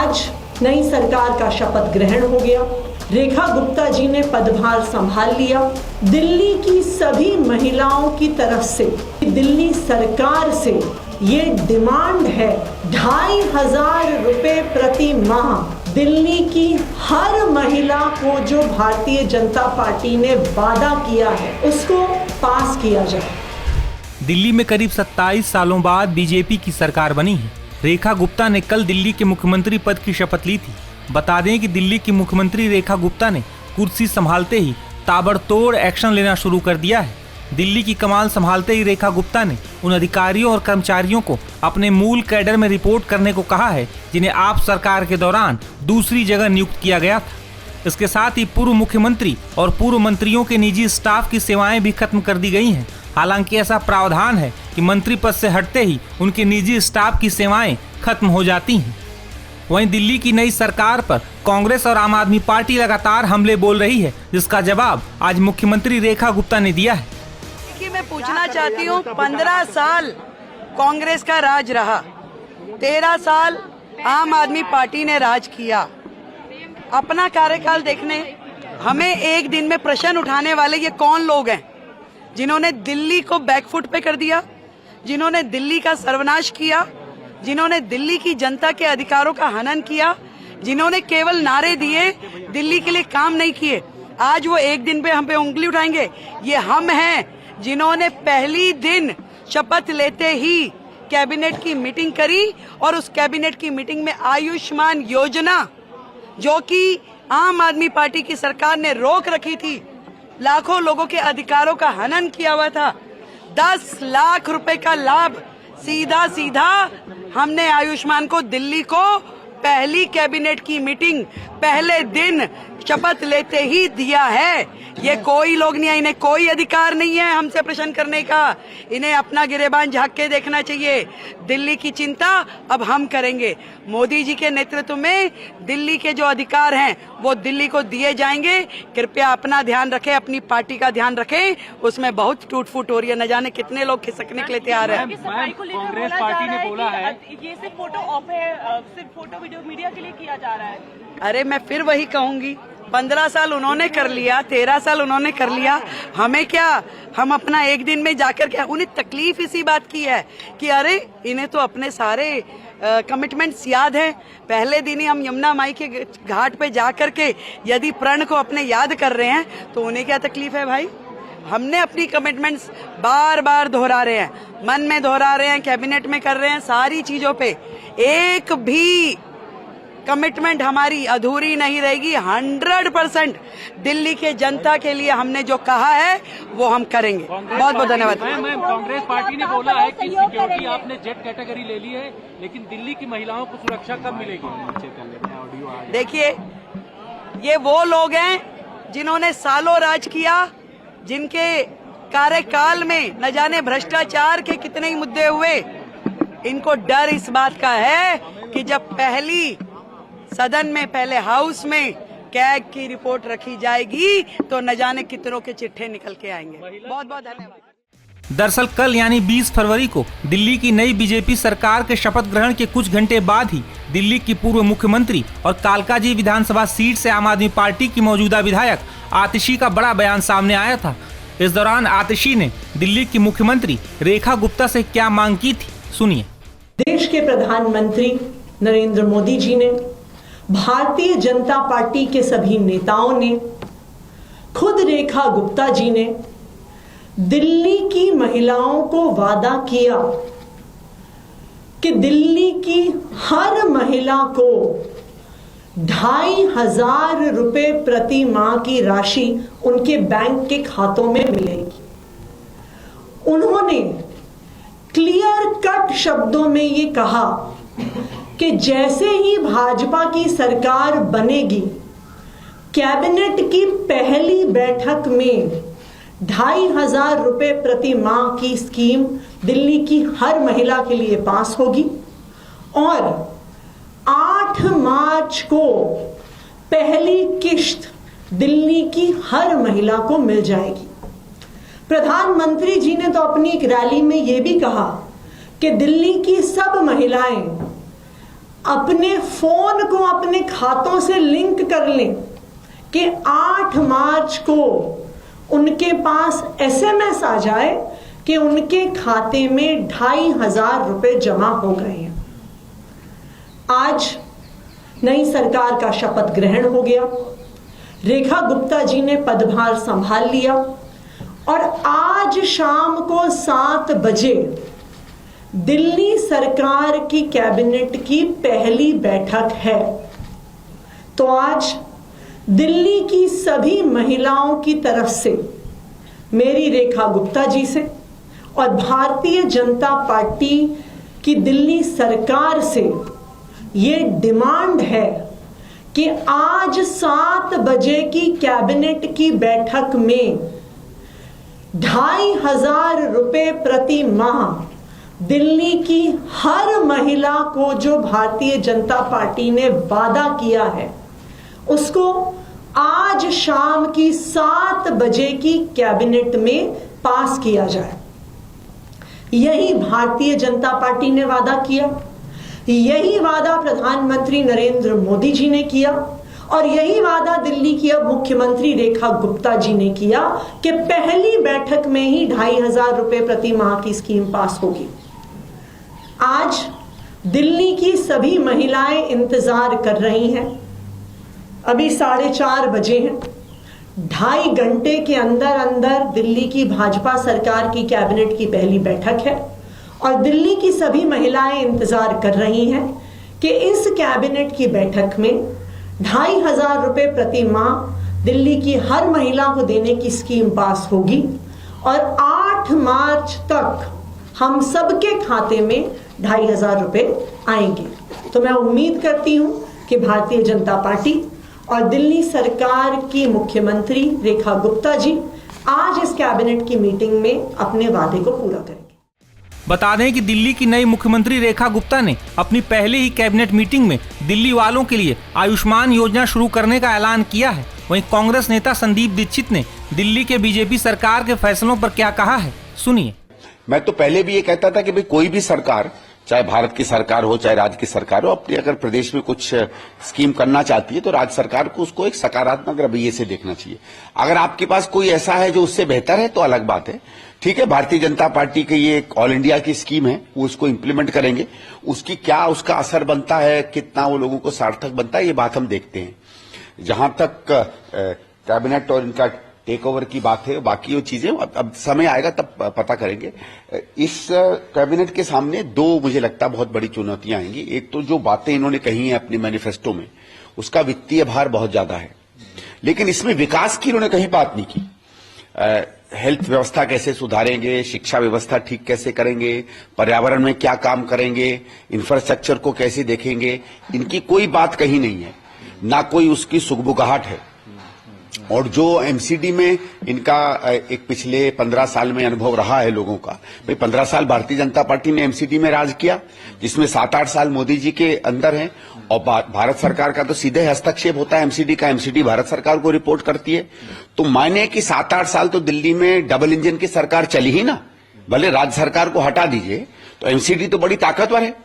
आज नई सरकार का शपथ ग्रहण हो गया। रेखा गुप्ता जी ने पदभार संभाल लिया। दिल्ली की सभी महिलाओं की तरफ से दिल्ली सरकार से ये डिमांड है 2500 रुपए प्रति माह दिल्ली की हर महिला को जो भारतीय जनता पार्टी ने वादा किया है उसको पास किया जाए। दिल्ली में करीब 27 सालों बाद बीजेपी की सरकार बनी है। रेखा गुप्ता ने कल दिल्ली के मुख्यमंत्री पद की शपथ ली थी। बता दें कि दिल्ली की मुख्यमंत्री रेखा गुप्ता ने कुर्सी संभालते ही ताबड़तोड़ एक्शन लेना शुरू कर दिया है। दिल्ली की कमान संभालते ही रेखा गुप्ता ने उन अधिकारियों और कर्मचारियों को अपने मूल कैडर में रिपोर्ट करने को कहा है जिन्हें आप सरकार के दौरान दूसरी जगह नियुक्त किया गया था। इसके साथ ही पूर्व मुख्यमंत्री और पूर्व मंत्रियों के निजी स्टाफ की सेवाएं भी खत्म कर दी गई हैं। हालांकि ऐसा प्रावधान है कि मंत्री पद से हटते ही उनके निजी स्टाफ की सेवाएं खत्म हो जाती हैं। वहीं दिल्ली की नई सरकार पर कांग्रेस और आम आदमी पार्टी लगातार हमले बोल रही है, जिसका जवाब आज मुख्यमंत्री रेखा गुप्ता ने दिया है। कि मैं पूछना चाहती हूँ, 15 साल कांग्रेस का राज रहा, 13 साल आम आदमी पार्टी ने राज किया। अपना कार्यकाल देखने हमें एक दिन में प्रश्न उठाने वाले ये कौन लोग हैं जिन्होंने दिल्ली को बैकफुट पे कर दिया, जिन्होंने दिल्ली का सर्वनाश किया, जिन्होंने दिल्ली की जनता के अधिकारों का हनन किया, जिन्होंने केवल नारे दिए, दिल्ली के लिए काम नहीं किए। आज वो एक दिन पे हम पे उंगली उठाएंगे। ये हम हैं जिन्होंने पहली दिन शपथ लेते ही कैबिनेट की मीटिंग करी और उस कैबिनेट की मीटिंग में आयुष्मान योजना, जो कि आम आदमी पार्टी की सरकार ने रोक रखी थी, लाखों लोगों के अधिकारों का हनन किया हुआ था, 10 लाख रुपए का लाभ सीधा सीधा हमने आयुष्मान को दिल्ली को पहली कैबिनेट की मीटिंग पहले दिन शपथ लेते ही दिया है। ये कोई लोग नहीं है, इन्हें कोई अधिकार नहीं है हमसे प्रश्न करने का। इन्हें अपना गिरेबान झांक के देखना चाहिए। दिल्ली की चिंता अब हम करेंगे। मोदी जी के नेतृत्व में दिल्ली के जो अधिकार हैं वो दिल्ली को दिए जाएंगे। कृपया अपना ध्यान रखें, अपनी पार्टी का ध्यान रखें। उसमें बहुत टूट फूट हो रही है, न जाने कितने लोग खिसकने के लिए तैयार हैं। कांग्रेस पार्टी ने बोला है ये सिर्फ फोटो ऑप है, सिर्फ फोटो वीडियो मीडिया के लिए किया जा रहा है। अरे मैं फिर वही कहूंगी, 15 साल उन्होंने कर लिया, 13 साल उन्होंने कर लिया, हमें क्या? हम अपना एक दिन में जाकर के, उन्हें तकलीफ इसी बात की है कि अरे इन्हें तो अपने सारे कमिटमेंट्स याद हैं। पहले दिन ही हम यमुना माई के घाट पे जाकर के यदि प्रण को अपने याद कर रहे हैं तो उन्हें क्या तकलीफ है भाई? हमने अपनी कमिटमेंट्स बार बार दोहरा रहे हैं, मन में दोहरा रहे हैं, कैबिनेट में कर रहे हैं, सारी चीजों पे एक भी कमिटमेंट हमारी अधूरी नहीं रहेगी। 100% दिल्ली के जनता के लिए हमने जो कहा है वो हम करेंगे। बहुत बहुत धन्यवाद। मैम, कांग्रेस पार्टी ने बोला है कि सिक्योरिटी आपने जेट कैटेगरी ले ली है, लेकिन दिल्ली की महिलाओं को सुरक्षा कब मिलेगी? देखिए, ये वो लोग हैं जिन्होंने सालों राज किया, जिनके कार्यकाल में न जाने भ्रष्टाचार के कितने ही मुद्दे हुए। इनको डर इस बात का है कि जब पहली सदन में, पहले हाउस में कैग की रिपोर्ट रखी जाएगी तो न जाने कितनों के चिट्ठे निकल के आएंगे। बहुत बहुत धन्यवाद। दरअसल कल यानी 20 फरवरी को दिल्ली की नई बीजेपी सरकार के शपथ ग्रहण के कुछ घंटे बाद ही दिल्ली की पूर्व मुख्यमंत्री और कालकाजी विधानसभा सीट से आम आदमी पार्टी की मौजूदा विधायक आतिशी का बड़ा बयान सामने आया था। इस दौरान आतिशी ने दिल्ली की मुख्यमंत्री रेखा गुप्ता से क्या मांग की थी, सुनिए। देश के प्रधानमंत्री नरेंद्र मोदी जी ने, भारतीय जनता पार्टी के सभी नेताओं ने, खुद रेखा गुप्ता जी ने दिल्ली की महिलाओं को वादा किया कि दिल्ली की हर महिला को 2500 रुपए प्रति माह की राशि उनके बैंक के खातों में मिलेगी। उन्होंने क्लियर कट शब्दों में ये कहा कि जैसे ही भाजपा की सरकार बनेगी, कैबिनेट की पहली बैठक में 2500 रुपए प्रति माह की स्कीम दिल्ली की हर महिला के लिए पास होगी और 8 मार्च को पहली किश्त दिल्ली की हर महिला को मिल जाएगी। प्रधानमंत्री जी ने तो अपनी एक रैली में यह भी कहा कि दिल्ली की सब महिलाएं अपने फोन को अपने खातों से लिंक कर लें कि 8 मार्च को उनके पास एसएमएस आ जाए कि उनके खाते में 2,500 रुपए जमा हो गए हैं। आज नई सरकार का शपथ ग्रहण हो गया, रेखा गुप्ता जी ने पदभार संभाल लिया और आज शाम को 7 बजे दिल्ली सरकार की कैबिनेट की पहली बैठक है। तो आज दिल्ली की सभी महिलाओं की तरफ से मेरी रेखा गुप्ता जी से और भारतीय जनता पार्टी की दिल्ली सरकार से ये डिमांड है कि आज 7 बजे की कैबिनेट की बैठक में 2,500 रुपए प्रति माह दिल्ली की हर महिला को जो भारतीय जनता पार्टी ने वादा किया है उसको आज शाम की 7 बजे की कैबिनेट में पास किया जाए। यही भारतीय जनता पार्टी ने वादा किया, यही वादा प्रधानमंत्री नरेंद्र मोदी जी ने किया और यही वादा दिल्ली की अब मुख्यमंत्री रेखा गुप्ता जी ने किया कि पहली बैठक में ही 2,500 रुपए प्रति माह की स्कीम पास होगी। आज दिल्ली की सभी महिलाएं इंतजार कर रही हैं। अभी 4:30 बजे हैं। 2.5 घंटे के अंदर अंदर दिल्ली की भाजपा सरकार की कैबिनेट की पहली बैठक है और दिल्ली की सभी महिलाएं इंतजार कर रही हैं कि इस कैबिनेट की बैठक में 2,500 रुपए प्रति माह दिल्ली की हर महिला को देने की स्कीम पास होगी और 8 मार्च तक हम सबके खाते में 2,500 रुपए आएंगे। तो मैं उम्मीद करती हूं कि भारतीय जनता पार्टी और दिल्ली सरकार की मुख्यमंत्री रेखा गुप्ता जी आज इस कैबिनेट की मीटिंग में अपने वादे को पूरा करेंगे। बता दें कि दिल्ली की नई मुख्यमंत्री रेखा गुप्ता ने अपनी पहले ही कैबिनेट मीटिंग में दिल्ली वालों के लिए आयुष्मान योजना शुरू करने का ऐलान किया है। वहीं कांग्रेस नेता संदीप दीक्षित ने दिल्ली के बीजेपी सरकार के फैसलों पर क्या कहा है, सुनिए। मैं तो पहले भी ये कहता था कि भाई कोई भी सरकार, चाहे भारत की सरकार हो चाहे राज्य की सरकार हो, अपने अगर प्रदेश में कुछ स्कीम करना चाहती है तो राज्य सरकार को उसको एक सकारात्मक रवैये से देखना चाहिए। अगर आपके पास कोई ऐसा है जो उससे बेहतर है तो अलग बात है। ठीक है, भारतीय जनता पार्टी की ये एक ऑल इंडिया की स्कीम है, वो इसको इम्प्लीमेंट करेंगे। उसकी क्या उसका असर बनता है, कितना वो लोगों को सार्थक बनता है, ये बात हम देखते हैं। जहां तक कैबिनेट और इनका टेक ओवर की बात है, बाकी वो चीजें अब समय आएगा तब पता करेंगे। इस कैबिनेट के सामने 2 मुझे लगता है बहुत बड़ी चुनौतियां आएंगी। एक तो जो बातें इन्होंने कही हैं अपने मैनिफेस्टो में, उसका वित्तीय भार बहुत ज्यादा है, लेकिन इसमें विकास की इन्होंने कहीं बात नहीं की। हेल्थ व्यवस्था कैसे सुधारेंगे, शिक्षा व्यवस्था ठीक कैसे करेंगे, पर्यावरण में क्या काम करेंगे, इंफ्रास्ट्रक्चर को कैसे देखेंगे, इनकी कोई बात कहीं नहीं है, ना कोई उसकी सुगबुगाहट है। और जो एमसीडी में इनका एक पिछले 15 साल में अनुभव रहा है लोगों का, भाई 15 साल भारतीय जनता पार्टी ने एमसीडी में राज किया, जिसमें 7-8 साल मोदी जी के अंदर हैं, और भारत सरकार का तो सीधे हस्तक्षेप होता है एमसीडी का, एमसीडी भारत सरकार को रिपोर्ट करती है। तो माने कि 7-8 साल तो दिल्ली में डबल इंजन की सरकार चली ही ना, भले राज्य सरकार को हटा दीजिए तो एमसीडी तो बड़ी ताकतवर है।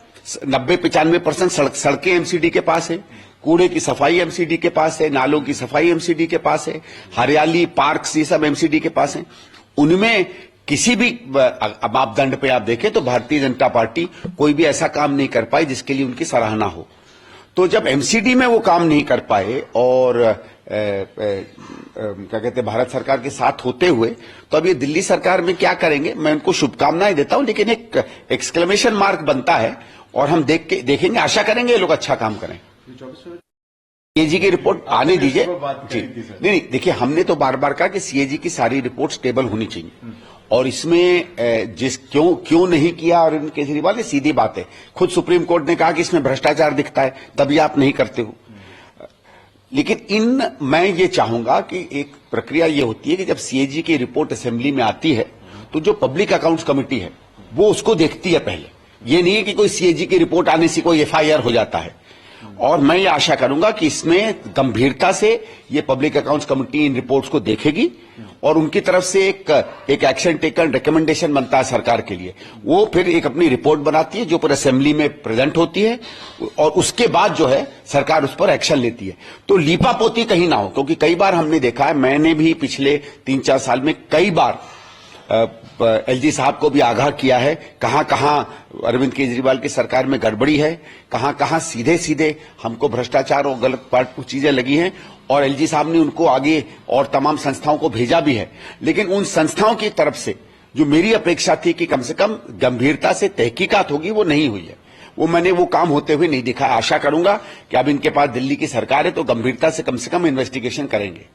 90-95% सड़कें एमसीडी के पास है, कूड़े की सफाई एमसीडी के पास है, नालों की सफाई एमसीडी के पास है, हरियाली पार्क्स ये सब एमसीडी के पास है। उनमें किसी भी मापदंड पे आप देखें तो भारतीय जनता पार्टी कोई भी ऐसा काम नहीं कर पाई जिसके लिए उनकी सराहना हो। तो जब एमसीडी में वो काम नहीं कर पाए और क्या कहते हैं भारत सरकार के साथ होते हुए, तो अब ये दिल्ली सरकार में क्या करेंगे, मैं उनको शुभकामनाएं देता हूं, लेकिन एक एक्सक्लेमेशन मार्क बनता है और हम देखेंगे, आशा करेंगे ये लोग अच्छा काम करें। सीएजी की रिपोर्ट आने दीजिए जी। नहीं, देखिए हमने तो बार बार कहा कि सीएजी की सारी रिपोर्ट स्टेबल होनी चाहिए, और इसमें क्यों नहीं किया और केजरीवाल ने सीधी बात है, खुद सुप्रीम कोर्ट ने कहा कि इसमें भ्रष्टाचार दिखता है, तभी आप नहीं करते हो। लेकिन मैं ये चाहूंगा कि एक प्रक्रिया ये होती है कि जब सीएजी की रिपोर्ट असेंबली में आती है तो जो पब्लिक अकाउंट्स कमेटी है वो उसको देखती है पहले। ये नहीं है कि कोई सीएजी की रिपोर्ट आने से कोई एफआईआर हो जाता है। और मैं ये आशा करूंगा कि इसमें गंभीरता से ये पब्लिक अकाउंट्स कमेटी इन रिपोर्ट्स को देखेगी और उनकी तरफ से एक एक्शन टेकन रिकमेंडेशन बनता है सरकार के लिए, वो फिर एक अपनी रिपोर्ट बनाती है जो पर असेंबली में प्रेजेंट होती है और उसके बाद जो है सरकार उस पर एक्शन लेती है। तो लीपापोती कहीं ना हो, क्योंकि कई बार हमने देखा है, मैंने भी पिछले 3-4 साल में कई बार एलजी साहब को भी आगाह किया है कहां कहां अरविंद केजरीवाल की सरकार में गड़बड़ी है, कहां कहां सीधे सीधे हमको भ्रष्टाचार और गलत चीजें लगी हैं, और एलजी साहब ने उनको आगे और तमाम संस्थाओं को भेजा भी है। लेकिन उन संस्थाओं की तरफ से जो मेरी अपेक्षा थी कि कम से कम गंभीरता से तहकीकात होगी, वो नहीं हुई है। मैंने वो काम होते हुए नहीं देखा। आशा करूंगा कि अब इनके पास दिल्ली की सरकार है तो गंभीरता से कम इन्वेस्टिगेशन करेंगे।